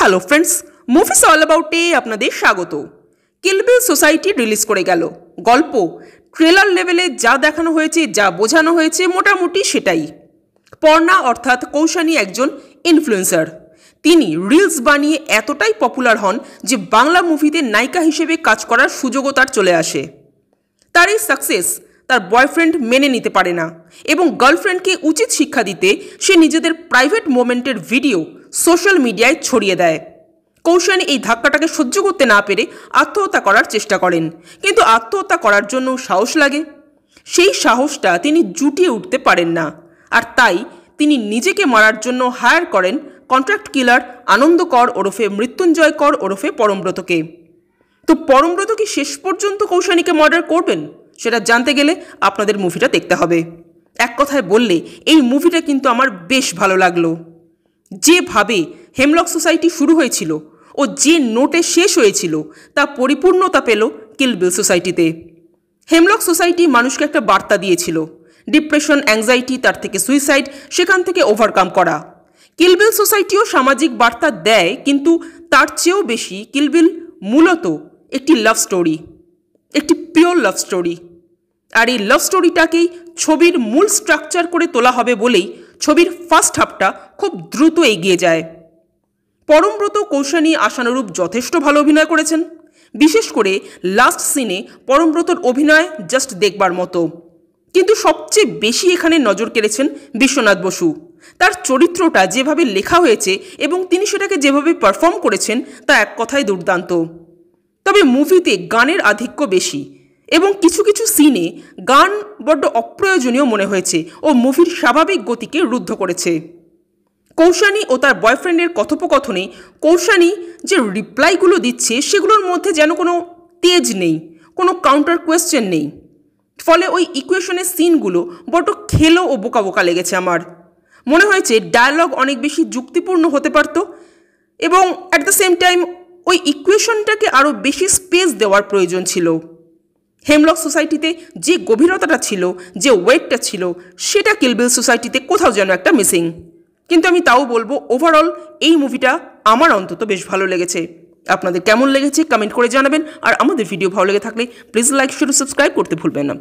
Hello friends, movies all অ্যাবাউটে আপনাদের স্বাগত। কিল বিল society release করে গেল। গল্প ট্রেলার লেভেলে যা দেখানো হয়েছে, যা বোঝানো হয়েছে, মোটামুটি সেটাই। পর্ণা অর্থাৎ কৌশানী একজন ইনফ্লুয়েন্সার। তিনি রিলস বানিয়ে এতটাই পপুলার হন যে বাংলা মুভিতে নায়িকা হিসেবে কাজ করার সুযোগও তার চলে আসে। তার এই সাকসেস তার বয়ফ্রেন্ড মেনে নিতে পারে না এবং গার্লফ্রেন্ডকে উচিত শিক্ষা দিতে সে নিজেদের প্রাইভেট মোমেন্টের ভিডিও সোশ্যাল মিডিয়ায় ছড়িয়ে দেয়। কৌশানী এই ধাক্কাটাকে সহ্য করতে না পেরে আত্মহত্যা করার চেষ্টা করেন, কিন্তু আত্মহত্যা করার জন্য সাহস লাগে। সেই সাহসটা তিনি জুটিয়ে উঠতে পারেন না, আর তাই তিনি নিজেকে মারার জন্য হায়ার করেন কন্ট্রাক্ট কিলার আনন্দ কর ওরফে মৃত্যুঞ্জয় কর ওরফে পরমব্রতকে। তো পরমব্রত কি শেষ পর্যন্ত কৌশানীকে মার্ডার করবেন, সেটা জানতে গেলে আপনাদের মুভিটা দেখতে হবে। এক কথায় বললে এই মুভিটা কিন্তু আমার বেশ ভালো লাগলো। যেভাবে হেমলক সোসাইটি শুরু হয়েছিল ও যে নোটে শেষ হয়েছিল তা পরিপূর্ণতা পেল কিল বিল সোসাইটিতে। হেমলক সোসাইটি মানুষকে একটা বার্তা দিয়েছিল, ডিপ্রেশন, অ্যাংজাইটি, তার থেকে সুইসাইড, সেখান থেকে ওভারকাম করা। কিল বিল সোসাইটিও সামাজিক বার্তা দেয়, কিন্তু তার চেয়েও বেশি কিল বিল মূলত একটি লাভ স্টোরি, একটি পিওর লাভ স্টোরি। আর এই লাভ স্টোরিটাকেই ছবির মূল স্ট্রাকচার করে তোলা হবে বলেই ছবির ফার্স্ট হাফটা খুব দ্রুত এগিয়ে যায়। পরমব্রত কৌশানী আশানুরূপ যথেষ্ট ভালো অভিনয় করেছেন। বিশেষ করে লাস্ট সিনে পরমব্রতর অভিনয় জাস্ট দেখবার মতো। কিন্তু সবচেয়ে বেশি এখানে নজর কেড়েছেন বিশ্বনাথ বসু। তার চরিত্রটা যেভাবে লেখা হয়েছে এবং তিনি সেটাকে যেভাবে পারফর্ম করেছেন তা এক কথায় দুর্দান্ত। তবে মুভিতে গানের আধিক্য বেশি এবং কিছু কিছু সিনে গান বড্ড অপ্রয়োজনীয় মনে হয়েছে ও মুভির স্বাভাবিক গতিকে রুদ্ধ করেছে। কৌশানী ও তার বয়ফ্রেন্ডের কথোপকথনে কৌশানী যে রিপ্লাইগুলো দিচ্ছে সেগুলোর মধ্যে যেন কোনো তেজ নেই, কোনো কাউন্টার কোয়েশ্চেন নেই। ফলে ওই ইকুয়েশনের সিনগুলো বড্ড খেলো ও বোকা বোকা লেগেছে আমার। মনে হয়েছে ডায়ালগ অনেক বেশি যুক্তিপূর্ণ হতে পারত এবং অ্যাট দ্য সেম টাইম ওই ইকুয়েশনটাকে আরও বেশি স্পেস দেওয়ার প্রয়োজন ছিল। হেমলক সোসাইটিতে যে গভীরতাটা ছিল, যে ওয়েটটা ছিল, সেটা কিল বিল সোসাইটিতে কোথাও যেন একটা মিসিং। কিন্তু আমি তাও বলবো ওভারঅল এই মুভিটা আমার অন্তত বেশ ভালো লেগেছে। আপনাদের কেমন লেগেছে কমেন্ট করে জানাবেন, আর আমাদের ভিডিও ভালো লেগে থাকলে প্লিজ লাইক, শেয়ার, সাবস্ক্রাইব করতে ভুলবেন না।